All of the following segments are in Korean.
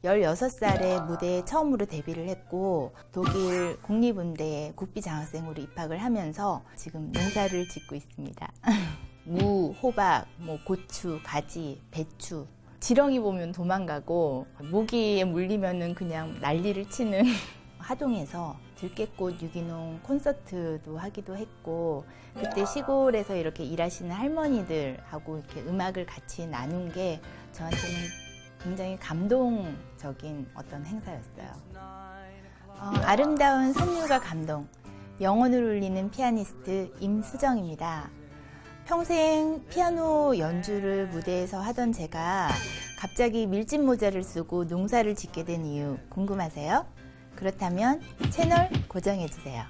16살에 무대에 처음으로 데뷔를 했고 독일 국립음대에 국비장학생으로 입학을 하면서 지금 농사를 짓고 있습니다. 무, 호박, 고추, 가지, 배추. 지렁이 보면 도망가고 모기에 물리면은 그냥 난리를 치는 하동에서 들깨꽃 유기농 콘서트도 하기도 했고 그때 시골에서 이렇게 일하시는 할머니들하고 이렇게 음악을 같이 나눈 게 저한테는 굉장히 감동적인 어떤 행사였어요. 아름다운 선율과 감동, 영혼을 울리는 피아니스트 임수정입니다. 평생 피아노 연주를 무대에서 하던 제가 갑자기 밀짚 모자를 쓰고 농사를 짓게 된 이유 궁금하세요? 그렇다면 채널 고정해주세요.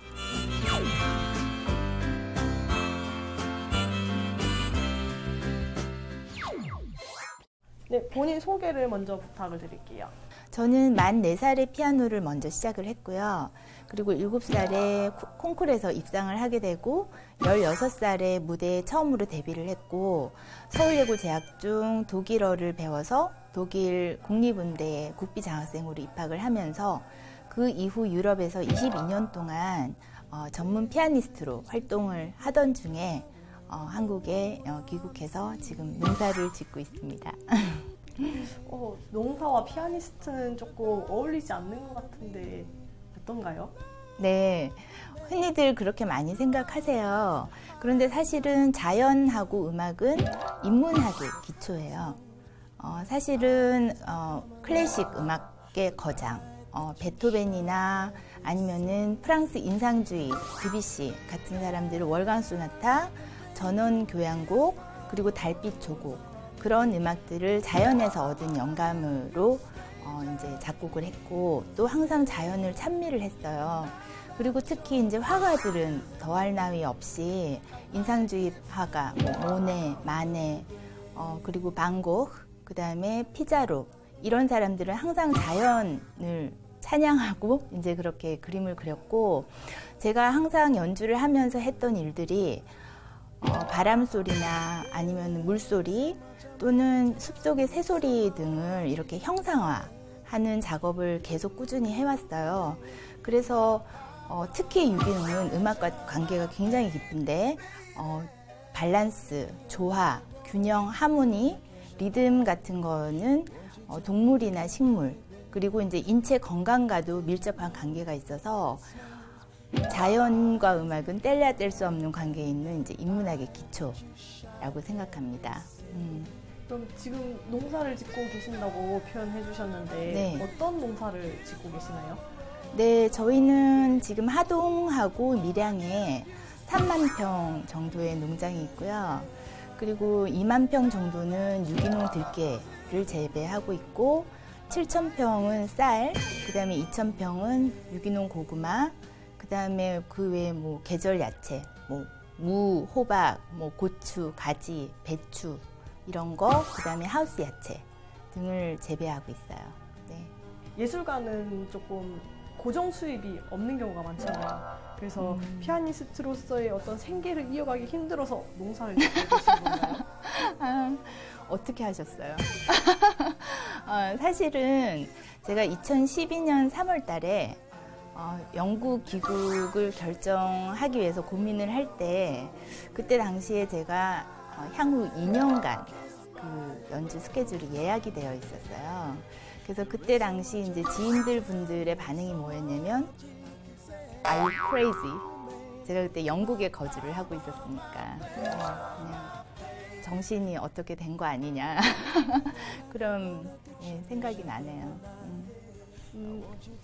네, 본인 소개를 먼저 부탁을 드릴게요. 저는 만 4살에 피아노를 먼저 시작을 했고요. 그리고 7살에 콩쿠르에서 입상을 하게 되고 16살에 무대에 처음으로 데뷔를 했고 서울예고 재학 중 독일어를 배워서 독일 국립음대에 국비장학생으로 입학을 하면서 그 이후 유럽에서 22년 동안 전문 피아니스트로 활동을 하던 중에 한국에 귀국해서 지금 농사를 짓고 있습니다. 농사와 피아니스트는 조금 어울리지 않는 것 같은데 어떤가요? 네, 흔히들 그렇게 많이 생각하세요. 그런데 사실은 자연하고 음악은 인문학의 기초예요. 사실은 클래식 음악의 거장, 베토벤이나 아니면은 프랑스 인상주의, 드뷔시 같은 사람들은 월간 소나타, 전원 교향곡, 그리고 달빛 조곡 그런 음악들을 자연에서 얻은 영감으로 이제 작곡을 했고 또 항상 자연을 찬미를 했어요. 그리고 특히 이제 화가들은 더할 나위 없이 인상주의 화가 모네, 마네, 그리고 반고흐, 그 다음에 피자로 이런 사람들은 항상 자연을 찬양하고 이제 그렇게 그림을 그렸고 제가 항상 연주를 하면서 했던 일들이 바람 소리나 아니면 물소리 또는 숲속의 새소리 등을 이렇게 형상화하는 작업을 계속 꾸준히 해왔어요. 그래서 특히 유기농은 음악과 관계가 굉장히 깊은데 밸런스, 조화, 균형, 하모니, 리듬 같은 거는 동물이나 식물 그리고 이제 인체 건강과도 밀접한 관계가 있어서 자연과 음악은 뗄래야 뗄 수 없는 관계에 있는 이제 인문학의 기초라고 생각합니다. 그럼 지금 농사를 짓고 계신다고 표현해 주셨는데 네. 어떤 농사를 짓고 계시나요? 네, 저희는 지금 하동하고 밀양에 3만 평 정도의 농장이 있고요. 그리고 2만 평 정도는 유기농 들깨를 재배하고 있고 7천 평은 쌀, 그 다음에 2천 평은 유기농 고구마, 그 다음에 그 외에 계절 야채, 무, 호박, 고추, 가지, 배추 이런 거, 그 다음에 하우스 야채 등을 재배하고 있어요. 네. 예술가는 조금 고정 수입이 없는 경우가 많잖아요. 그래서 피아니스트로서의 어떤 생계를 이어가기 힘들어서 농사를 짓고 계신 건가요? 어떻게 하셨어요? 사실은 제가 2012년 3월 달에 영국 귀국을 결정하기 위해서 고민을 할 때 그때 당시에 제가 향후 2년간 그 연주 스케줄이 예약이 되어 있었어요. 그래서 그때 당시 이제 지인들 분들의 반응이 뭐였냐면 Are you crazy? 제가 그때 영국에 거주를 하고 있었으니까 그냥 정신이 어떻게 된 거 아니냐 그런 생각이 나네요.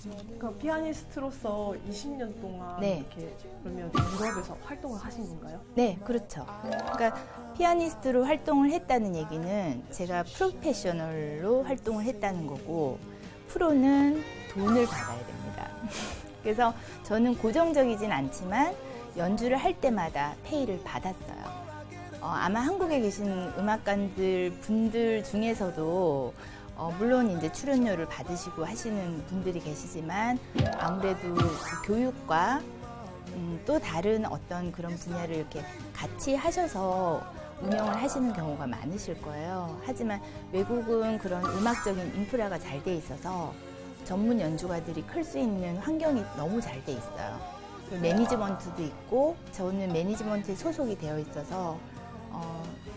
그러니까 피아니스트로서 20년 동안 네. 이렇게 그러면 유럽에서 활동을 하신 건가요? 네, 그렇죠. 그러니까 피아니스트로 활동을 했다는 얘기는 제가 프로페셔널로 활동을 했다는 거고 프로는 돈을 받아야 됩니다. 그래서 저는 고정적이진 않지만 연주를 할 때마다 페이를 받았어요. 아마 한국에 계신 음악가들 분들 중에서도 물론 이제 출연료를 받으시고 하시는 분들이 계시지만 아무래도 그 교육과 또 다른 어떤 그런 분야를 이렇게 같이 하셔서 운영을 하시는 경우가 많으실 거예요. 하지만 외국은 그런 음악적인 인프라가 잘 돼 있어서 전문 연주가들이 클 수 있는 환경이 너무 잘 돼 있어요. 그 매니지먼트도 있고 저는 매니지먼트에 소속이 되어 있어서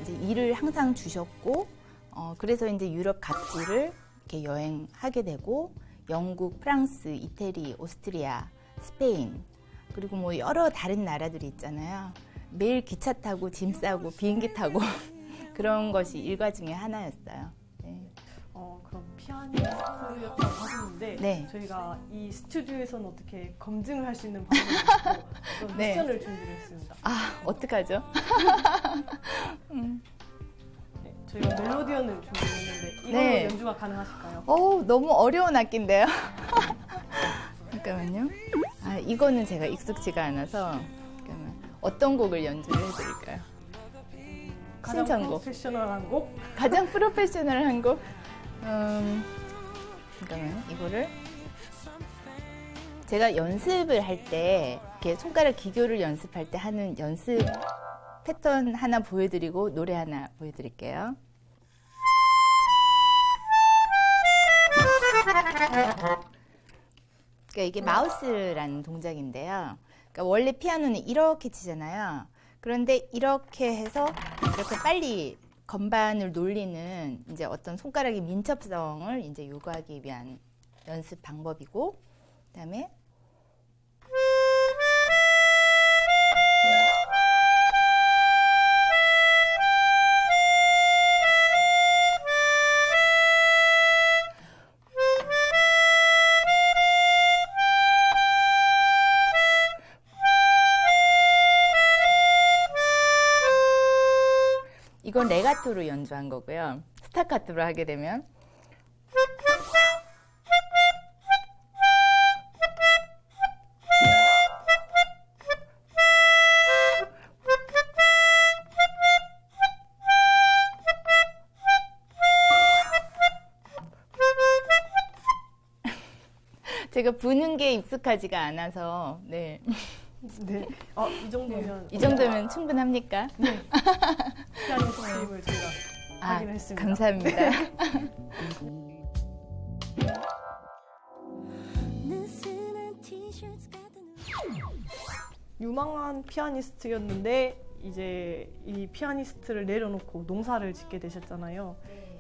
이제 일을 항상 주셨고 그래서 이제 유럽 각지를 이렇게 여행하게 되고 영국, 프랑스, 이태리, 오스트리아, 스페인 그리고 뭐 여러 다른 나라들이 있잖아요. 매일 기차 타고 짐 싸고 비행기 타고 그런 것이 일과 중에 하나였어요. 네. 그럼 피아니스트였다고 하셨는데 네. 저희가 이 스튜디오에서는 어떻게 검증을 할 수 있는 방법이 있고 그런 네. 미션을 준비를 했습니다. 아, 어떡하죠? 네, 저희가 멜로디언을 준비했는데 이걸로 네. 연주가 가능하실까요? 너무 어려운 악기인데요. 잠깐만요. 아, 이거는 제가 익숙지가 않아서 잠깐만. 어떤 곡을 연주를 해드릴까요? 가장 신청곡. 프로페셔널한 곡? 가장 프로페셔널한 곡? 잠깐만요. 이거를 제가 연습을 할 때 이렇게 손가락 기교를 연습할 때 하는 연습 패턴 하나 보여드리고 노래 하나 보여드릴게요. 그러니까 이게 마우스라는 동작인데요. 그러니까 원래 피아노는 이렇게 치잖아요. 그런데 이렇게 해서 이렇게 빨리 건반을 놀리는 이제 어떤 손가락의 민첩성을 이제 요구하기 위한 연습 방법이고, 그다음에 이건 레가토로 연주한 거고요. 스타카토로 하게 되면 제가 부는 게 익숙하지가 않아서 네. 네. 이 정도면 이 정도면 충분합니까? 네. 피아니스트임을 저희가 확인했습니다. 감사합니다. 유망한 피아니스트였는데 이제 이 피아니스트를 내려놓고 농사를 짓게 되셨잖아요.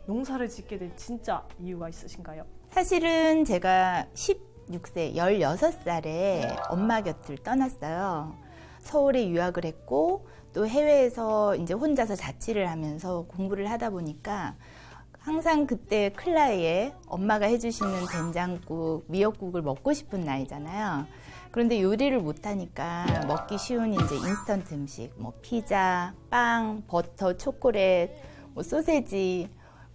농사를 짓게 된 진짜 이유가 있으신가요? 사실은 제가 16세, 16살에 엄마 곁을 떠났어요. 서울에 유학을 했고 또 해외에서 이제 혼자서 자취를 하면서 공부를 하다 보니까 항상 그때 클라에 엄마가 해주시는 된장국, 미역국을 먹고 싶은 나이잖아요. 그런데 요리를 못하니까 먹기 쉬운 이제 인스턴트 음식, 뭐 피자, 빵, 버터, 초콜릿, 뭐 소세지,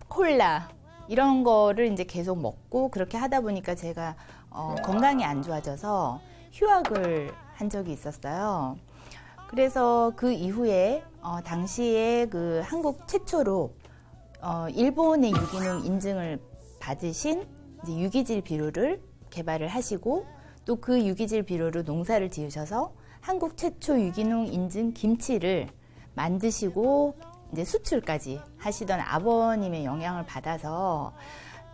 콜라 이런 거를 이제 계속 먹고 그렇게 하다 보니까 제가 건강이 안 좋아져서 휴학을 한 적이 있었어요. 그래서 그 이후에 당시에 그 한국 최초로 일본의 유기농 인증을 받으신 이제 유기질 비료를 개발을 하시고 또 그 유기질 비료로 농사를 지으셔서 한국 최초 유기농 인증 김치를 만드시고 이제 수출까지 하시던 아버님의 영향을 받아서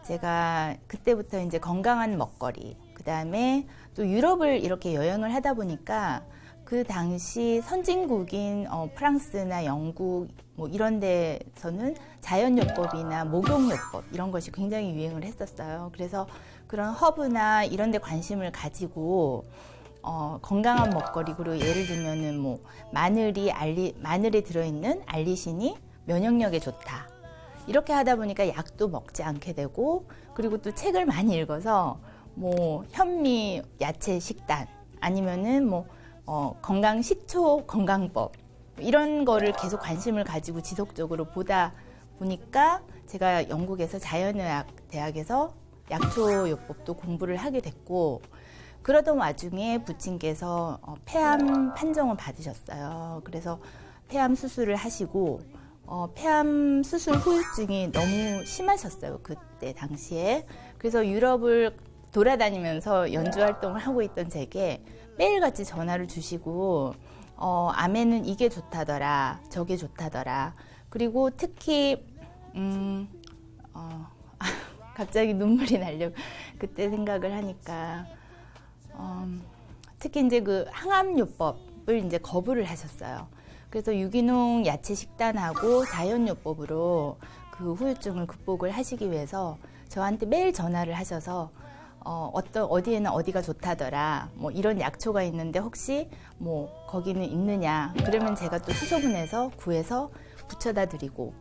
제가 그때부터 이제 건강한 먹거리, 그 다음에 또 유럽을 이렇게 여행을 하다 보니까 그 당시 선진국인 프랑스나 영국 뭐 이런 데서는 자연요법이나 목욕요법 이런 것이 굉장히 유행을 했었어요. 그래서 그런 허브나 이런 데 관심을 가지고 건강한 먹거리, 그리고 예를 들면은 뭐 마늘에 들어있는 알리신이 면역력에 좋다. 이렇게 하다 보니까 약도 먹지 않게 되고, 그리고 또 책을 많이 읽어서 뭐 현미 야채 식단 아니면은 뭐 건강 식초 건강법 이런 거를 계속 관심을 가지고 지속적으로 보다 보니까 제가 영국에서 자연의학 대학에서 약초요법도 공부를 하게 됐고, 그러던 와중에 부친께서 폐암 판정을 받으셨어요. 그래서 폐암 수술을 하시고 폐암 수술 후유증이 너무 심하셨어요. 그때 당시에. 그래서 유럽을 돌아다니면서 연주 활동을 하고 있던 제게 매일같이 전화를 주시고 암에는 이게 좋다더라, 저게 좋다더라. 그리고 특히 갑자기 눈물이 나려고 그때 생각을 하니까 특히 이제 그 항암요법을 이제 거부를 하셨어요. 그래서 유기농 야채 식단하고 자연요법으로 그 후유증을 극복을 하시기 위해서 저한테 매일 전화를 하셔서 어디에는 어디가 좋다더라, 뭐 이런 약초가 있는데 혹시 뭐 거기는 있느냐, 그러면 제가 또 수소문해서 구해서 붙여다 드리고,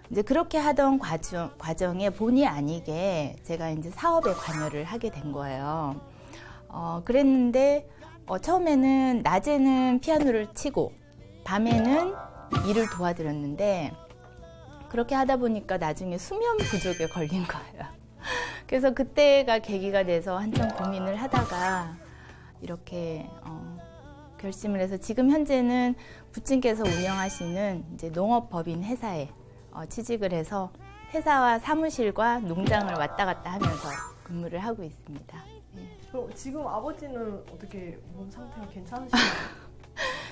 이제 그렇게 하던 과정에 본의 아니게 제가 이제 사업에 관여를 하게 된 거예요. 그랬는데 처음에는 낮에는 피아노를 치고 밤에는 일을 도와드렸는데, 그렇게 하다 보니까 나중에 수면 부족에 걸린 거예요. 그래서 그때가 계기가 돼서 한참 고민을 하다가 이렇게 결심을 해서 지금 현재는 부친께서 운영하시는 이제 농업법인 회사에 취직을 해서 회사와 사무실과 농장을 왔다 갔다 하면서 근무를 하고 있습니다. 네. 그럼 지금 아버지는 어떻게 몸 상태가 괜찮으신가요?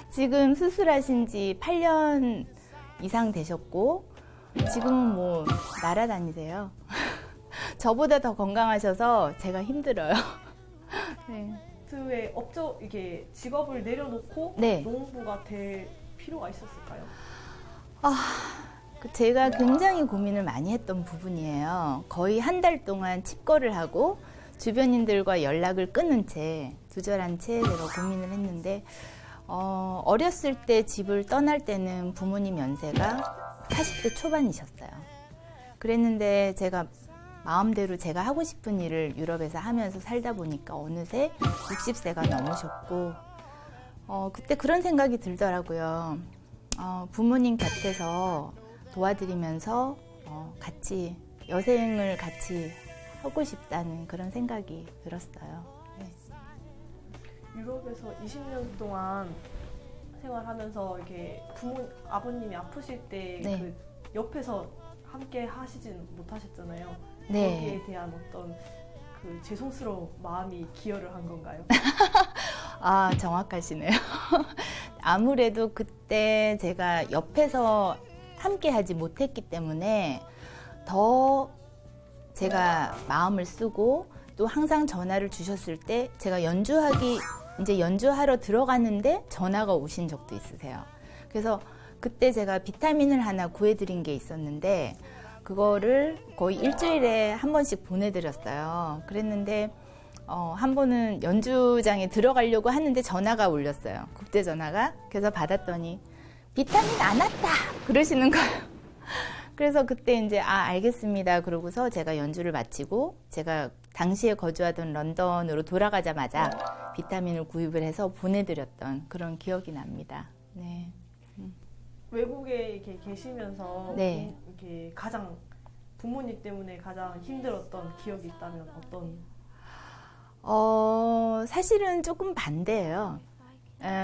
지금 수술하신 지 8년 이상 되셨고 지금은 뭐 날아다니세요. 저보다 더 건강하셔서 제가 힘들어요. 네. 왜 이게 직업을 내려놓고 네. 농부가 될 필요가 있었을까요? 제가 굉장히 고민을 많이 했던 부분이에요. 거의 한 달 동안 칩거를 하고 주변인들과 연락을 끊은 채, 두절한 채 제가 고민을 했는데, 어렸을 때 집을 떠날 때는 부모님 연세가 40대 초반이셨어요. 그랬는데 제가 마음대로 제가 하고 싶은 일을 유럽에서 하면서 살다 보니까 어느새 60세가 넘으셨고, 그때 그런 생각이 들더라고요. 부모님 곁에서 도와드리면서 같이 여생을 같이 하고 싶다는 그런 생각이 들었어요. 네. 유럽에서 20년 동안 생활하면서 이렇게 아버님이 아프실 때 네. 그 옆에서 함께 하시진 못하셨잖아요. 네. 거기에 대한 어떤 그 죄송스러운 마음이 기여를 한 건가요? 정확하시네요. 아무래도 그때 제가 옆에서 함께 하지 못했기 때문에 더 제가 마음을 쓰고, 또 항상 전화를 주셨을 때 제가 연주하러 들어가는데 전화가 오신 적도 있으세요. 그래서 그때 제가 비타민을 하나 구해드린 게 있었는데 그거를 거의 일주일에 한 번씩 보내드렸어요. 그랬는데 한 번은 연주장에 들어가려고 하는데 전화가 울렸어요. 국제전화가. 그래서 받았더니 비타민 안 왔다 그러시는 거예요. 그래서 그때 이제 알겠습니다 그러고서 제가 연주를 마치고 제가 당시에 거주하던 런던으로 돌아가자마자 비타민을 구입을 해서 보내드렸던 그런 기억이 납니다. 네. 외국에 이렇게 계시면서 네. 이렇게 가장 부모님 때문에 가장 힘들었던 기억이 있다면 어떤? 사실은 조금 반대예요.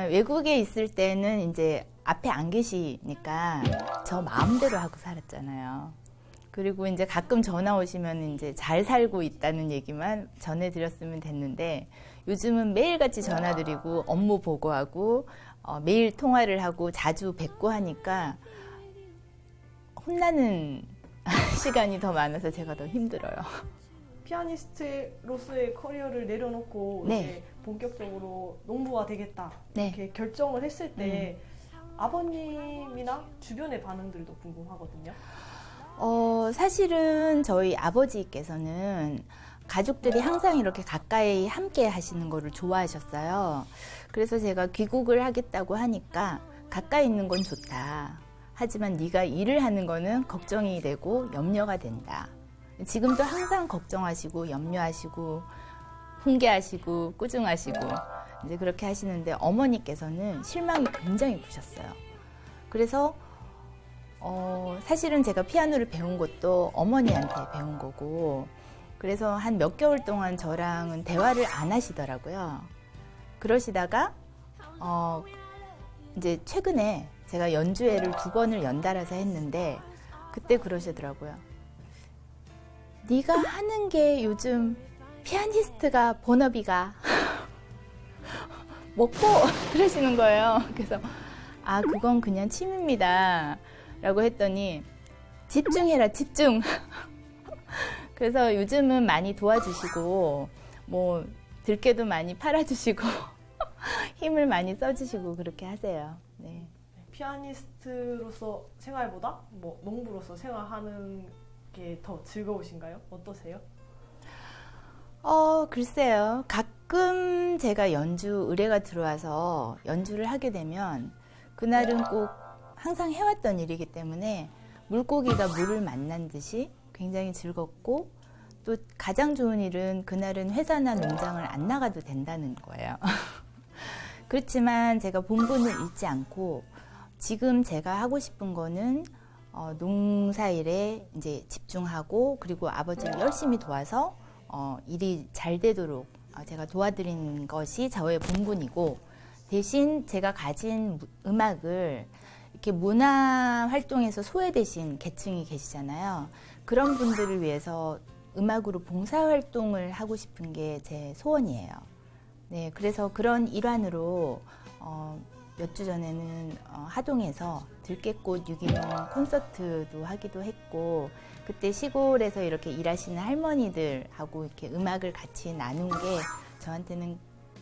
외국에 있을 때는 이제 앞에 안 계시니까 저 마음대로 하고 살았잖아요. 그리고 이제 가끔 전화 오시면 이제 잘 살고 있다는 얘기만 전해드렸으면 됐는데, 요즘은 매일같이 전화드리고 업무 보고하고 매일 통화를 하고 자주 뵙고 하니까 혼나는 시간이 더 많아서 제가 더 힘들어요. 피아니스트로서의 커리어를 내려놓고 네. 이제 본격적으로 농부가 되겠다 네. 이렇게 결정을 했을 때 아버님이나 주변의 반응들도 궁금하거든요. 사실은 저희 아버지께서는 가족들이 항상 이렇게 가까이 함께 하시는 거를 좋아하셨어요. 그래서 제가 귀국을 하겠다고 하니까 가까이 있는 건 좋다. 하지만 네가 일을 하는 거는 걱정이 되고 염려가 된다. 지금도 항상 걱정하시고 염려하시고 훈계하시고 꾸중하시고 이제 그렇게 하시는데, 어머니께서는 실망이 굉장히 크셨어요. 그래서 사실은 제가 피아노를 배운 것도 어머니한테 배운 거고, 그래서 한 몇 개월 동안 저랑은 대화를 안 하시더라고요. 그러시다가 이제 최근에 제가 연주회를 2번을 연달아서 했는데 그때 그러시더라고요. 네가 하는 게 요즘 피아니스트가 본업이가 먹고 그러시는 거예요. 그래서 아, 그건 그냥 취미입니다 라고 했더니 집중해라, 집중. 그래서 요즘은 많이 도와주시고 뭐 들깨도 많이 팔아주시고 힘을 많이 써주시고 그렇게 하세요. 네. 피아니스트로서 생활보다 뭐 농부로서 생활하는 게 더 즐거우신가요? 어떠세요? 글쎄요. 가끔 제가 연주 의뢰가 들어와서 연주를 하게 되면 그날은 꼭 항상 해왔던 일이기 때문에 물고기가 물을 만난 듯이 굉장히 즐겁고, 또 가장 좋은 일은 그날은 회사나 농장을 안 나가도 된다는 거예요. 그렇지만 제가 본분을 잃지 않고 지금 제가 하고 싶은 거는 농사일에 이제 집중하고, 그리고 아버지를 열심히 도와서 일이 잘 되도록 제가 도와드리는 것이 저의 본분이고, 대신 제가 가진 음악을 이렇게 문화 활동에서 소외되신 계층이 계시잖아요. 그런 분들을 위해서 음악으로 봉사 활동을 하고 싶은 게 제 소원이에요. 네, 그래서 그런 일환으로 몇 주 전에는 하동에서 들깨꽃 유기농 콘서트도 하기도 했고, 그때 시골에서 이렇게 일하시는 할머니들하고 이렇게 음악을 같이 나눈 게 저한테는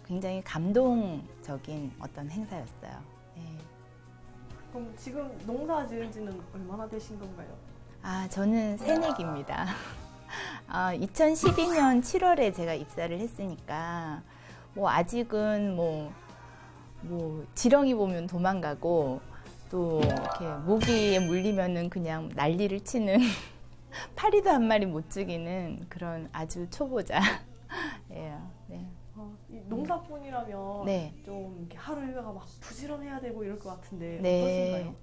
굉장히 감동적인 어떤 행사였어요. 네. 그럼 지금 농사 지은 지는 얼마나 되신 건가요? 저는 새내기입니다. 2012년 7월에 제가 입사를 했으니까 뭐 아직은 뭐 지렁이 보면 도망가고, 또 이렇게 모기에 물리면은 그냥 난리를 치는 파리도 한 마리 못 죽이는 그런 아주 초보자예요. 네. 이 농사꾼이라면 네. 좀 이렇게 하루 일과가 막 부지런해야 되고 이럴 것 같은데 네. 어떠신가요?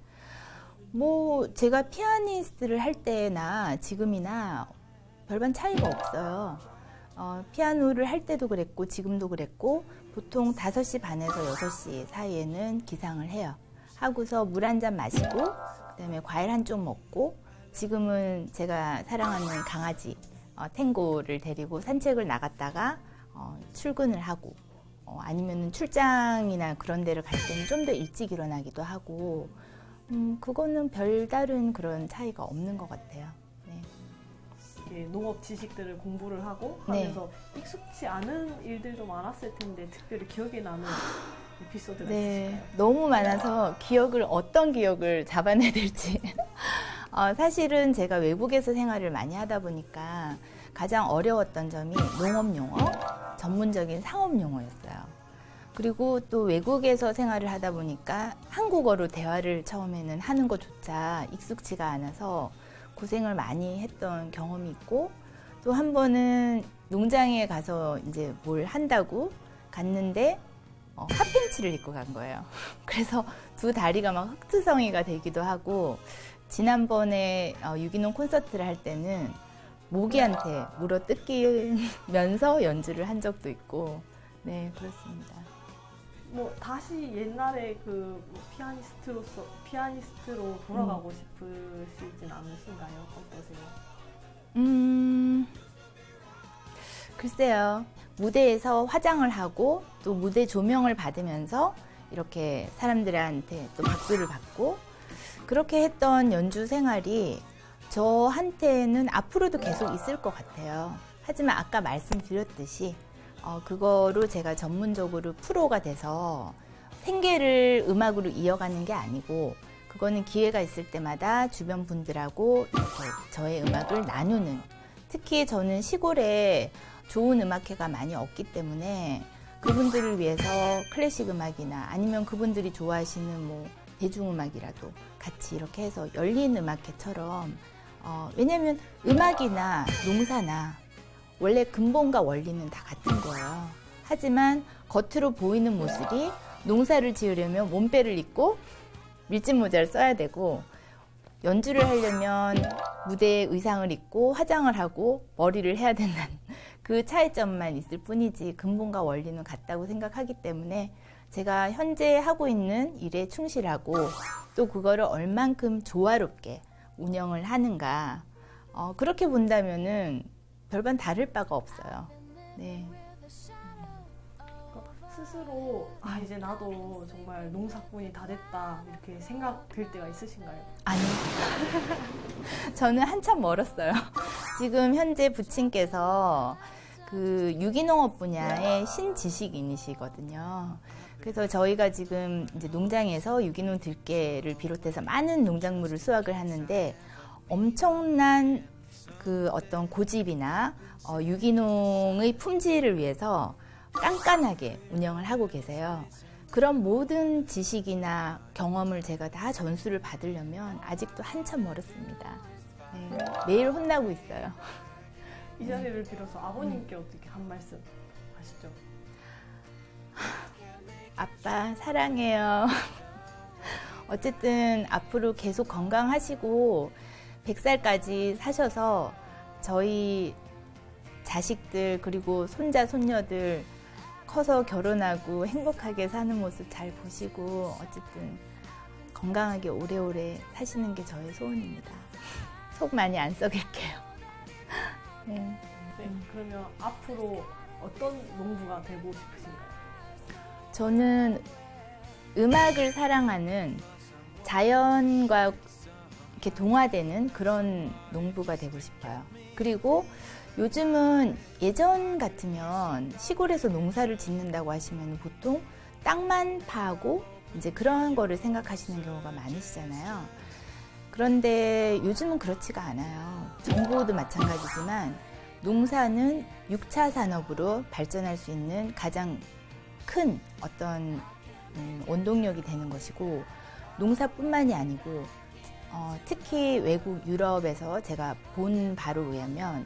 뭐 제가 피아니스트를 할 때나 지금이나 별반 차이가 없어요. 피아노를 할 때도 그랬고 지금도 그랬고, 보통 5시 반에서 6시 사이에는 기상을 해요. 하고서 물 한 잔 마시고, 그다음에 과일 한 쪽 먹고, 지금은 제가 사랑하는 강아지 탱고를 데리고 산책을 나갔다가 출근을 하고, 아니면 출장이나 그런 데를 갈 때는 좀 더 일찍 일어나기도 하고, 그거는 별다른 그런 차이가 없는 것 같아요. 네. 이렇게 농업 지식들을 공부를 하고 네. 하면서 익숙치 않은 일들도 많았을 텐데 특별히 기억에 남는 에피소드가 네, 있으실까요? 너무 많아서 어떤 기억을 잡아내야 될지. 사실은 제가 외국에서 생활을 많이 하다 보니까 가장 어려웠던 점이 농업 용어, 전문적인 상업 용어였어요. 그리고 또 외국에서 생활을 하다 보니까 한국어로 대화를 처음에는 하는 것조차 익숙지가 않아서 고생을 많이 했던 경험이 있고, 또 한 번은 농장에 가서 이제 뭘 한다고 갔는데 핫팬츠를 입고 간 거예요. 그래서 두 다리가 막 흑투성이가 되기도 하고, 지난번에 유기농 콘서트를 할 때는 모기한테 물어 뜯기면서 연주를 한 적도 있고, 네, 그렇습니다. 뭐 다시 옛날에 피아니스트로 돌아가고 싶으시진 않으신가요? 어떠세요? 글쎄요. 무대에서 화장을 하고 또 무대 조명을 받으면서 이렇게 사람들한테 또 박수를 받고, 그렇게 했던 연주 생활이 저한테는 앞으로도 계속 있을 것 같아요. 하지만 아까 말씀드렸듯이 그거로 제가 전문적으로 프로가 돼서 생계를 음악으로 이어가는 게 아니고, 그거는 기회가 있을 때마다 주변 분들하고 이렇게 저의 음악을 나누는, 특히 저는 시골에 좋은 음악회가 많이 없기 때문에 그분들을 위해서 클래식 음악이나 아니면 그분들이 좋아하시는 뭐 대중음악이라도 같이 이렇게 해서 열린 음악회처럼, 왜냐면 음악이나 농사나 원래 근본과 원리는 다 같은 거예요. 하지만 겉으로 보이는 모습이, 농사를 지으려면 몸빼를 입고 밀짚 모자를 써야 되고, 연주를 하려면 무대에 의상을 입고 화장을 하고 머리를 해야 된다는 그 차이점만 있을 뿐이지 근본과 원리는 같다고 생각하기 때문에 제가 현재 하고 있는 일에 충실하고, 또 그거를 얼만큼 조화롭게 운영을 하는가, 그렇게 본다면은 별반 다를 바가 없어요. 네. 스스로 이제 나도 정말 농사꾼이 다 됐다 이렇게 생각될 때가 있으신가요? 아니요. 저는 한참 멀었어요. 지금 현재 부친께서 그 유기농업 분야의 신지식인이시거든요. 그래서 저희가 지금 이제 농장에서 유기농 들깨를 비롯해서 많은 농작물을 수확을 하는데 엄청난 그 어떤 고집이나 유기농의 품질을 위해서 깐깐하게 운영을 하고 계세요. 그런 모든 지식이나 경험을 제가 다 전수를 받으려면 아직도 한참 멀었습니다. 네, 매일 혼나고 있어요. 이 자리를 빌어서 아버님께 어떻게 한 말씀 하시죠? 아빠 사랑해요. 어쨌든 앞으로 계속 건강하시고 100살까지 사셔서 저희 자식들 그리고 손자 손녀들 커서 결혼하고 행복하게 사는 모습 잘 보시고 어쨌든 건강하게 오래오래 사시는 게 저의 소원입니다. 속 많이 안 썩일게요. 네. 네, 그러면 앞으로 어떤 농부가 되고 싶으신가요? 저는 음악을 사랑하는 자연과 이렇게 동화되는 그런 농부가 되고 싶어요. 그리고 요즘은 예전 같으면 시골에서 농사를 짓는다고 하시면 보통 땅만 파고 이제 그런 거를 생각하시는 경우가 많으시잖아요. 그런데 요즘은 그렇지가 않아요. 정부도 마찬가지지만 농사는 6차 산업으로 발전할 수 있는 가장 큰 어떤 원동력이 되는 것이고 농사뿐만이 아니고 특히 외국 유럽에서 제가 본 바로 의하면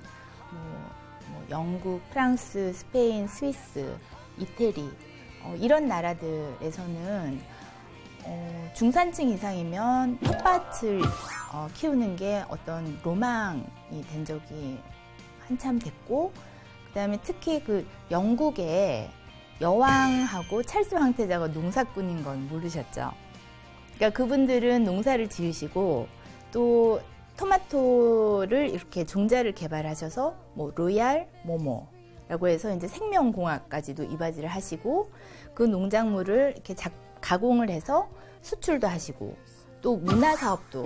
뭐 영국, 프랑스, 스페인, 스위스, 이태리 이런 나라들에서는 중산층 이상이면 텃밭을 키우는 게 어떤 로망이 된 적이 한참 됐고 그다음에 특히 그 영국에 여왕하고 찰스 황태자가 농사꾼인 건 모르셨죠? 그러니까 그분들은 농사를 지으시고 또 토마토를 이렇게 종자를 개발하셔서 뭐 로얄 모모라고 해서 이제 생명공학까지도 이바지를 하시고 그 농작물을 이렇게 가공을 해서 수출도 하시고 또 문화 사업도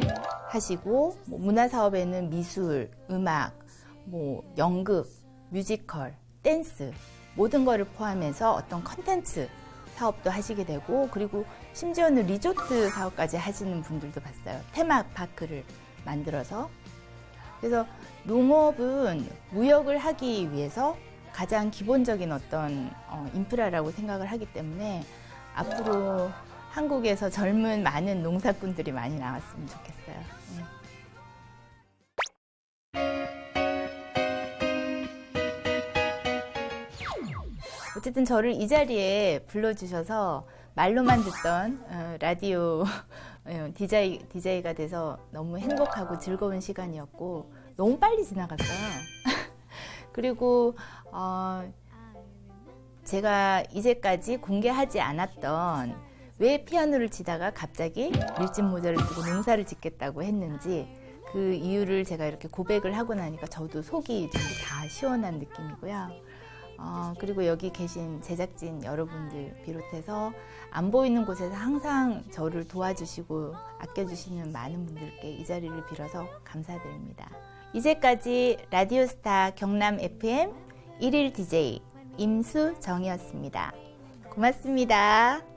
하시고 뭐 문화 사업에는 미술, 음악, 뭐 연극, 뮤지컬, 댄스 모든 거를 포함해서 어떤 컨텐츠 사업도 하시게 되고 그리고 심지어는 리조트 사업까지 하시는 분들도 봤어요. 테마파크를 만들어서. 그래서 농업은 무역을 하기 위해서 가장 기본적인 어떤 인프라라고 생각을 하기 때문에 앞으로 한국에서 젊은 많은 농사꾼들이 많이 나왔으면 좋겠어요. 네. 어쨌든 저를 이 자리에 불러주셔서 말로만 듣던 라디오 DJ가 돼서 너무 행복하고 즐거운 시간이었고 너무 빨리 지나갔어요. 그리고 제가 이제까지 공개하지 않았던 왜 피아노를 치다가 갑자기 밀짚 모자를 쓰고 농사를 짓겠다고 했는지 그 이유를 제가 이렇게 고백을 하고 나니까 저도 속이 좀 다 시원한 느낌이고요. 그리고 여기 계신 제작진 여러분들 비롯해서 안 보이는 곳에서 항상 저를 도와주시고 아껴주시는 많은 분들께 이 자리를 빌어서 감사드립니다. 이제까지 라디오스타 경남 FM 1일 DJ 임수정이었습니다. 고맙습니다.